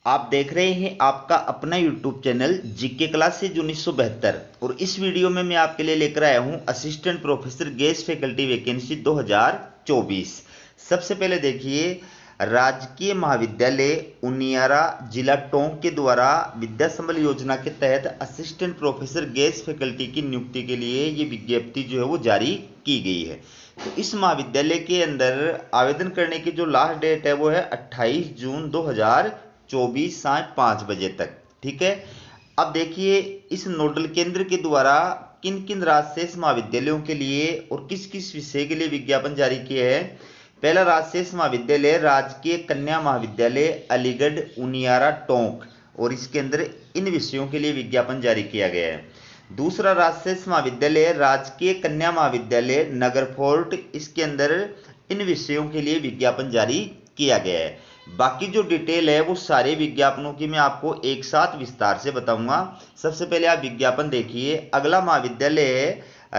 आप देख रहे हैं आपका अपना YouTube चैनल जीके क्लासेज 1972 और इस वीडियो में मैं आपके लिए लेकर आया हूं assistant professor guest faculty vacancy 2024। सबसे पहले देखिए, राजकीय महाविद्यालय उनियारा जिला टोंक के द्वारा विद्या संबल योजना के तहत असिस्टेंट प्रोफेसर गेस्ट फैकल्टी की नियुक्ति के लिए ये विज्ञप्ति जो है वो जारी की गई है। तो इस महाविद्यालय के अंदर आवेदन करने की जो लास्ट डेट है वो है 28 जून 2024 साय 5 बजे तक। ठीक है, अब देखिए इस नोडल केंद्र के द्वारा किन किन राजशेष महाविद्यालयों के लिए और किस किस विषय के लिए विज्ञापन जारी किया है। पहला राजशेष महाविद्यालय राजकीय कन्या महाविद्यालय अलीगढ़ उनियारा टोंक और इसके अंदर इन विषयों के लिए विज्ञापन जारी किया गया है। दूसरा राजशेष महाविद्यालय राजकीय कन्या महाविद्यालय नगर फोर्ट, इसके अंदर इन विषयों के लिए विज्ञापन जारी किया गया है। बाकी जो डिटेल है वो सारे विज्ञापनों की मैं आपको एक साथ विस्तार से बताऊंगा। सबसे पहले आप विज्ञापन देखिए। अगला महाविद्यालय है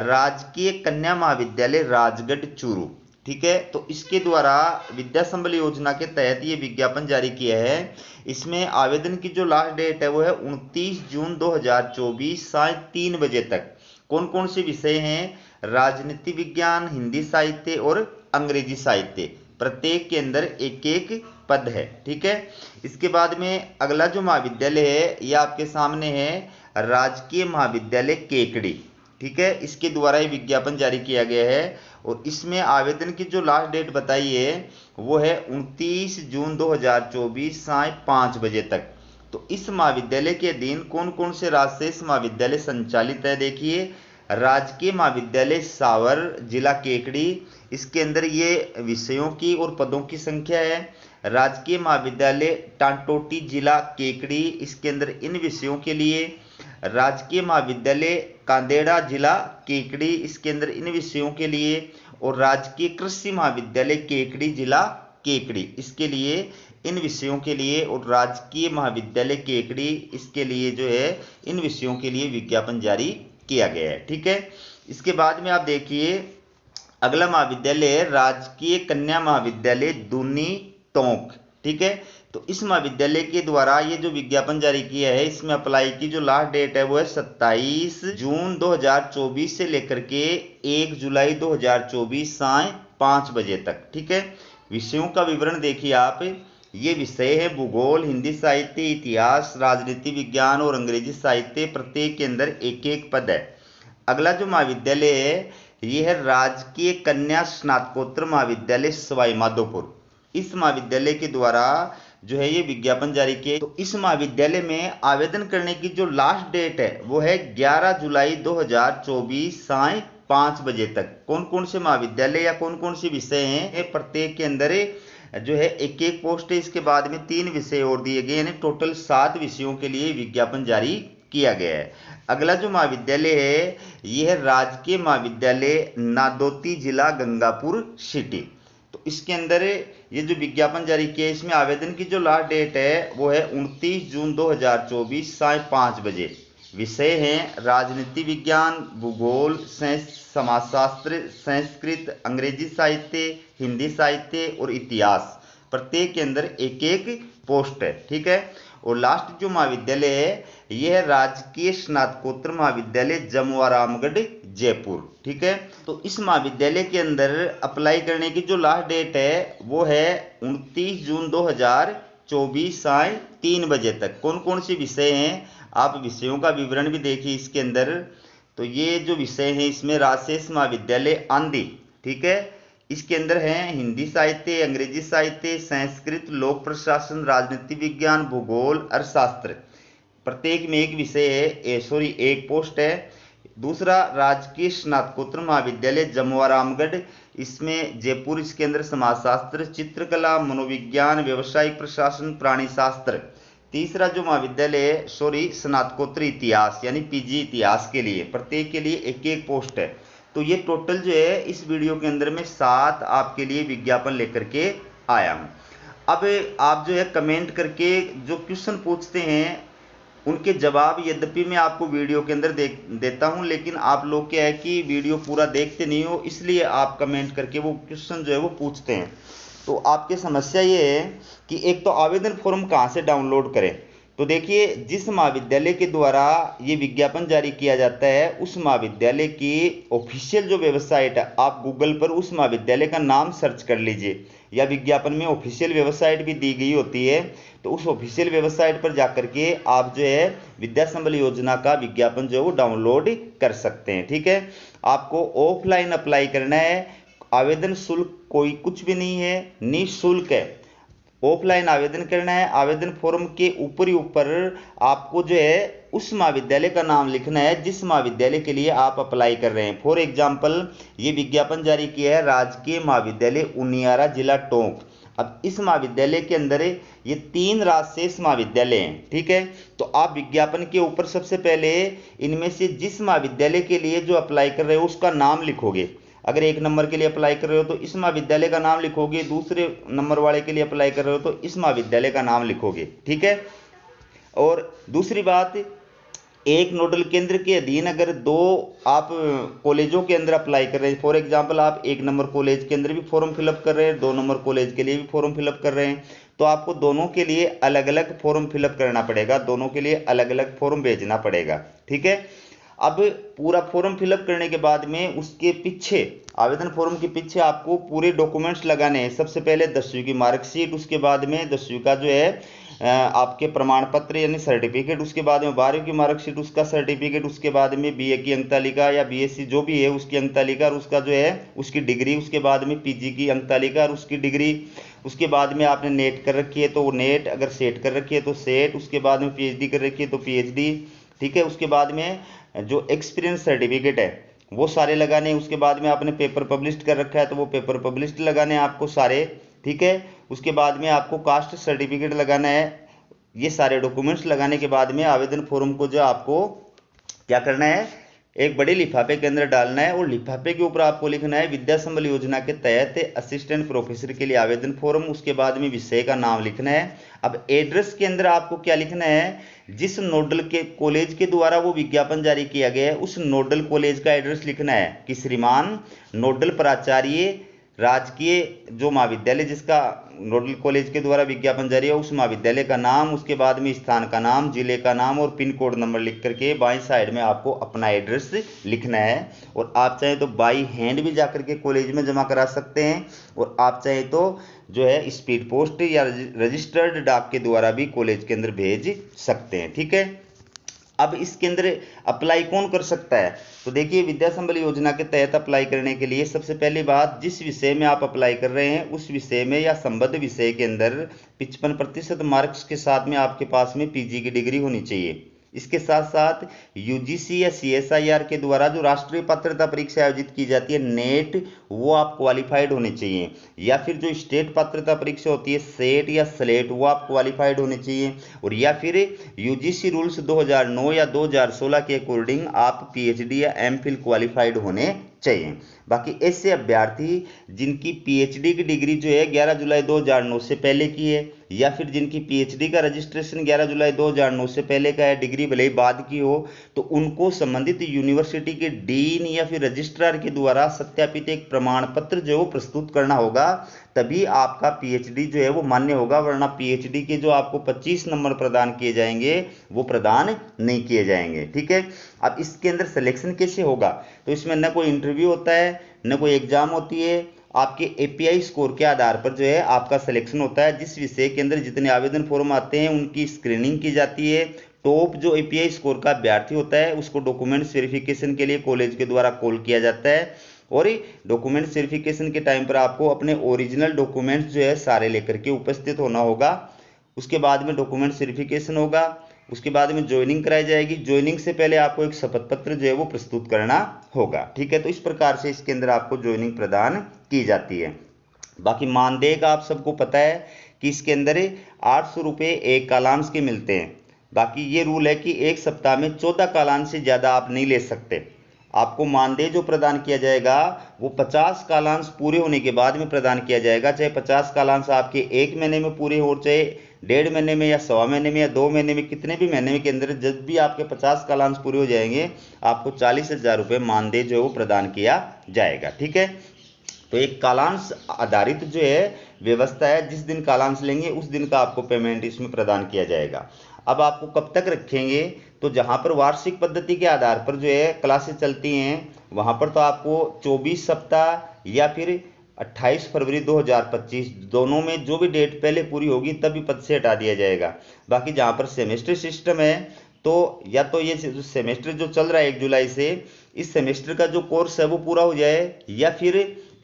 राजकीय कन्या महाविद्यालय राजगढ़ चूरू। ठीक है, तो इसके द्वारा विद्या संबल योजना के तहत ये विज्ञापन जारी किया है। इसमें आवेदन की जो लास्ट डेट है वो है 29 जून 2024 साय 3 बजे तक। कौन कौन से विषय हैं? राजनीति विज्ञान, हिंदी साहित्य और अंग्रेजी साहित्य। प्रत्येक के अंदर एक एक पद है। ठीक है, इसके बाद में अगला जो महाविद्यालय है ये आपके सामने है राजकीय महाविद्यालय केकड़ी। ठीक है, इसके द्वारा ये विज्ञापन जारी किया गया है और इसमें आवेदन की जो लास्ट डेट बताई है वो है 29 जून 2024 साय 5 बजे तक। तो इस महाविद्यालय के अधीन कौन कौन से राजशेष महाविद्यालय संचालित है? देखिए, राजकीय महाविद्यालय सावर जिला केकड़ी, इसके अंदर ये विषयों की और पदों की संख्या है। राजकीय महाविद्यालय टांटोटी जिला केकड़ी, इसके अंदर इन विषयों के लिए। राजकीय महाविद्यालय कांदेड़ा जिला केकड़ी, इसके अंदर इन विषयों के लिए। और राजकीय कृषि महाविद्यालय केकड़ी जिला केकड़ी, इसके लिए इन विषयों के लिए। और राजकीय महाविद्यालय केकड़ी, इसके लिए जो है इन विषयों के लिए विज्ञापन जारी किया गया है। ठीक है, इसके बाद में आप देखिए अगला महाविद्यालय है राजकीय कन्या महाविद्यालय दूनी टोंक। ठीक है, तो इस महाविद्यालय के द्वारा ये जो विज्ञापन जारी किया है इसमें अप्लाई की जो लास्ट डेट है वो है 27 जून 2024 से लेकर के 1 जुलाई 2024 साय 5 बजे तक। ठीक है, विषयों का विवरण देखिए आप। ये विषय है भूगोल, हिंदी साहित्य, इतिहास, राजनीति विज्ञान और अंग्रेजी साहित्य। प्रत्येक के अंदर एक एक पद है। अगला जो महाविद्यालय है ये है राजकीय कन्या स्नातकोत्तर महाविद्यालय सवाई माधोपुर। इस महाविद्यालय के द्वारा जो है ये विज्ञापन जारी किए। तो इस महाविद्यालय में आवेदन करने की जो लास्ट डेट है वो है 11 जुलाई 2024 साय 5 बजे तक। कौन कौन से महाविद्यालय या कौन कौन से विषय हैं? प्रत्येक के अंदर जो है एक एक पोस्ट है। इसके बाद में 3 विषय और दिए गए, यानी टोटल 7 विषयों के लिए विज्ञापन जारी किया गया है। अगला जो महाविद्यालय है यह है राजकीय महाविद्यालय नादौती जिला गंगापुर सिटी। तो इसके अंदर ये जो विज्ञापन जारी किया है इसमें आवेदन की जो लास्ट डेट है वो है 29 जून 2024 साय 5 बजे। विषय हैं राजनीति विज्ञान, भूगोल, समाजशास्त्र, संस्कृत, अंग्रेजी साहित्य, हिंदी साहित्य और इतिहास। प्रत्येक के अंदर एक एक पोस्ट है। ठीक है, और लास्ट जो महाविद्यालय है यह है राजकीय स्नातकोत्तर महाविद्यालय जमुआरामगढ़ जयपुर। ठीक है, तो इस महाविद्यालय के अंदर अप्लाई करने की जो लास्ट डेट है वो है 29 जून 2024 साय 3 बजे तक। कौन कौन से विषय हैं? आप विषयों का विवरण भी देखिए इसके अंदर। तो ये जो विषय हैं इसमें राजशेष महाविद्यालय आंधी। ठीक है, इसके अंदर हैं हिंदी साहित्य, अंग्रेजी साहित्य, संस्कृत, लोक प्रशासन, राजनीति विज्ञान, भूगोल, अर्थशास्त्र। प्रत्येक में एक विषय है, एक पोस्ट है। दूसरा राजकीय स्नातकोत्तर महाविद्यालय जमुआरामगढ़, इसमें जयपुर, इसके अंदर समाजशास्त्र, चित्रकला, मनोविज्ञान, व्यवसायिक प्रशासन, प्राणी शास्त्र। तीसरा जो महाविद्यालय है स्नातकोत्तर इतिहास यानी पीजी इतिहास के लिए। प्रत्येक के लिए एक एक पोस्ट है। तो ये टोटल जो है इस वीडियो के अंदर में 7 आपके लिए विज्ञापन लेकर के आया हूँ। अब आप जो है कमेंट करके जो क्वेश्चन पूछते हैं उनके जवाब यद्यपि मैं आपको वीडियो के अंदर देता हूं, लेकिन आप लोग क्या है कि वीडियो पूरा देखते नहीं हो, इसलिए आप कमेंट करके वो क्वेश्चन जो है वो पूछते हैं। तो आपकी समस्या ये है कि एक तो आवेदन फॉर्म कहाँ से डाउनलोड करें। तो देखिए, जिस महाविद्यालय के द्वारा ये विज्ञापन जारी किया जाता है उस महाविद्यालय की ऑफिशियल जो वेबसाइट है, आप गूगल पर उस महाविद्यालय का नाम सर्च कर लीजिए, या विज्ञापन में ऑफिशियल वेबसाइट भी दी गई होती है, तो उस ऑफिशियल वेबसाइट पर जाकर के आप जो है विद्या संबल योजना का विज्ञापन जो है वो डाउनलोड कर सकते हैं। ठीक है, आपको ऑफलाइन अप्लाई करना है, आवेदन शुल्क कोई कुछ भी नहीं है, निःशुल्क है। ऑफलाइन आवेदन करना है। आवेदन फॉर्म के ऊपर ही ऊपर आपको जो है उस महाविद्यालय का नाम लिखना है जिस महाविद्यालय के लिए आप अप्लाई कर रहे हैं। फॉर एग्जाम्पल, ये विज्ञापन जारी किया है राजकीय महाविद्यालय उनियारा, जिला टोंक। अब इस महाविद्यालय के अंदर ये 3 राजशेष महाविद्यालय हैं। ठीक है, तो आप विज्ञापन के ऊपर सबसे पहले इनमें से जिस महाविद्यालय के लिए जो अप्लाई कर रहे हो उसका नाम लिखोगे। अगर 1 नंबर के लिए अप्लाई कर रहे हो तो इस महाविद्यालय का नाम लिखोगे, दूसरे नंबर वाले के लिए अप्लाई कर रहे हो तो इस महाविद्यालय का नाम लिखोगे। ठीक है, और दूसरी बात, एक नोडल केंद्र के अधीन अगर 2 आप कॉलेजों के अंदर अप्लाई कर रहे हैं, फॉर एग्जांपल आप 1 नंबर कॉलेज के अंदर भी फॉर्म फिलअप कर रहे हैं, 2 नंबर कॉलेज के लिए भी फॉर्म फिलअप कर रहे हैं, तो आपको दोनों के लिए अलग अलग फॉर्म फिलअप करना पड़ेगा, दोनों के लिए अलग अलग फॉर्म भेजना पड़ेगा। ठीक है, अब पूरा फॉर्म फिलअप करने के बाद में उसके पीछे, आवेदन फॉर्म के पीछे आपको पूरे डॉक्यूमेंट्स लगाने हैं। सबसे पहले 10वीं की मार्कशीट, उसके बाद में 10वीं का जो है आपके प्रमाण पत्र यानी सर्टिफिकेट, उसके बाद में 12वीं की मार्कशीट उसका सर्टिफिकेट, उसके बाद में बीए की अंक तालिका या बीएससी जो भी है उसकी अंक तालिका और उसका जो है उसकी डिग्री, उसके बाद में पीजी की अंक तालिका और उसकी डिग्री, उसके बाद में आपने नेट कर रखी है तो नेट, अगर सेट कर रखी है तो सेट, उसके बाद में पीएचडी कर रखी है तो पीएचडी। ठीक है, उसके बाद में जो एक्सपीरियंस सर्टिफिकेट है वो सारे लगाने, उसके बाद में आपने पेपर पब्लिश कर रखा है तो वो पेपर पब्लिश लगाने आपको सारे। ठीक है, उसके बाद में आपको कास्ट सर्टिफिकेट लगाना है। ये सारे डॉक्यूमेंट्स लगाने के बाद में आवेदन फॉर्म को जो आपको क्या करना है, एक बड़े लिफाफे के अंदर डालना है, और लिफाफे के ऊपर आपको लिखना है विद्या संबल योजना के तहत असिस्टेंट प्रोफेसर के लिए आवेदन फॉर्म, उसके बाद में विषय का नाम लिखना है। अब एड्रेस के अंदर आपको क्या लिखना है, जिस नोडल के कॉलेज के द्वारा वो विज्ञापन जारी किया गया है उस नोडल कॉलेज का एड्रेस लिखना है कि श्रीमान नोडल प्राचार्य राजकीय जो महाविद्यालय जिसका नोडल कॉलेज के द्वारा विज्ञापन जारी है उस महाविद्यालय का नाम, उसके बाद में स्थान का नाम, जिले का नाम और पिन कोड नंबर लिख करके बाईं साइड में आपको अपना एड्रेस लिखना है। और आप चाहें तो बाई हैंड भी जाकर के कॉलेज में जमा करा सकते हैं, और आप चाहें तो जो है स्पीड पोस्ट या रजिस्टर्ड डाक के द्वारा भी कॉलेज के अंदर भेज सकते हैं। ठीक है, अब इसके अंदर अप्लाई कौन कर सकता है, तो देखिए विद्या संबल योजना के तहत अप्लाई करने के लिए सबसे पहली बात, जिस विषय में आप अप्लाई कर रहे हैं उस विषय में या संबद्ध विषय के अंदर 55% मार्क्स के साथ में आपके पास में पीजी की डिग्री होनी चाहिए। इसके साथ साथ यूजीसी या सीएसआईआर के द्वारा जो राष्ट्रीय पात्रता परीक्षा आयोजित की जाती है नेट, वो आप क्वालिफाइड होने चाहिए, या फिर जो स्टेट पात्रता परीक्षा होती है सेट या स्लेट, वो आप क्वालिफाइड होने चाहिए, और या फिर यूजीसी रूल्स 2009 या 2016 के अकॉर्डिंग आप पीएचडी या एमफिल क्वालिफाइड होने चाहिए। बाकी ऐसे अभ्यर्थी जिनकी पीएचडी की डिग्री जो है 11 जुलाई 2009 से पहले की है, या फिर जिनकी पीएचडी का रजिस्ट्रेशन 11 जुलाई 2009 से पहले का है, डिग्री भले ही बाद की हो, तो उनको संबंधित यूनिवर्सिटी के डीन या फिर रजिस्ट्रार के द्वारा सत्यापित एक प्रमाण पत्र जो है वो प्रस्तुत करना होगा, तभी आपका पीएचडी जो है वो मान्य होगा, वरना पीएचडी के जो आपको 25 नंबर प्रदान किए जाएंगे वो प्रदान नहीं किए जाएंगे। ठीक है, अब इसके अंदर सिलेक्शन कैसे होगा, तो इसमें न कोई इंटरव्यू होता है न कोई एग्जाम होती है, आपके एपीआई स्कोर के आधार पर जो है आपका सिलेक्शन होता है। जिस विषय के अंदर जितने आवेदन फॉर्म आते हैं उनकी स्क्रीनिंग की जाती है। टॉप जो एपीआई स्कोर का अभ्यर्थी होता है उसको डॉक्यूमेंट्स वेरिफिकेशन के लिए कॉलेज के द्वारा कॉल किया जाता है, और डॉक्यूमेंट्स वेरिफिकेशन के टाइम पर आपको अपने ओरिजिनल डॉक्यूमेंट्स जो है सारे लेकर के उपस्थित होना होगा। उसके बाद में डॉक्यूमेंट्स वेरिफिकेशन होगा, उसके बाद में ज्वाइनिंग कराई जाएगी। ज्वाइनिंग से पहले आपको एक शपथ पत्र जो है वो प्रस्तुत करना होगा। ठीक है, तो इस प्रकार से इसके अंदर आपको ज्वाइनिंग प्रदान की जाती है। बाकी मानदेय का आप सबको पता है कि इसके अंदर 800 रुपये एक कालांश के मिलते हैं। बाकी ये रूल है कि एक सप्ताह में 14 कालांश से ज़्यादा आप नहीं ले सकते। आपको मानदेय जो प्रदान किया जाएगा वो 50 कालांश पूरे होने के बाद में प्रदान किया जाएगा, चाहे 50 कालांश आपके 1 महीने में पूरे हो, चाहे 1.5 महीने में या 1.25 महीने में या 2 महीने में, कितने भी महीने के अंदर जब भी आपके 50 कालांश पूरे हो जाएंगे आपको 40,000 रुपये मानदेय जो है वो प्रदान किया जाएगा। ठीक है, तो एक कालांश आधारित जो है व्यवस्था है, जिस दिन कालांश लेंगे उस दिन का आपको पेमेंट इसमें प्रदान किया जाएगा। अब आपको कब तक रखेंगे, तो जहां पर वार्षिक पद्धति के आधार पर जो है क्लासेस चलती हैं वहां पर तो आपको 24 सप्ताह या फिर 28 फरवरी 2025 दोनों में जो भी डेट पहले पूरी होगी तभी पद से हटा दिया जाएगा। बाकी जहां पर सेमेस्टर सिस्टम है तो या तो ये सेमेस्टर जो चल रहा है 1 जुलाई से, इस सेमेस्टर का जो कोर्स है वो पूरा हो जाए या फिर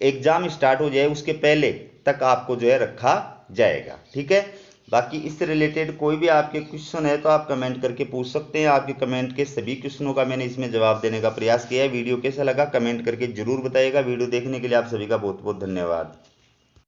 एग्जाम स्टार्ट हो जाए उसके पहले तक आपको जो है रखा जाएगा। ठीक है, बाकी इससे रिलेटेड कोई भी आपके क्वेश्चन है तो आप कमेंट करके पूछ सकते हैं। आपके कमेंट के सभी क्वेश्चनों का मैंने इसमें जवाब देने का प्रयास किया है। वीडियो कैसा लगा कमेंट करके जरूर बताइएगा। वीडियो देखने के लिए आप सभी का बहुत बहुत धन्यवाद।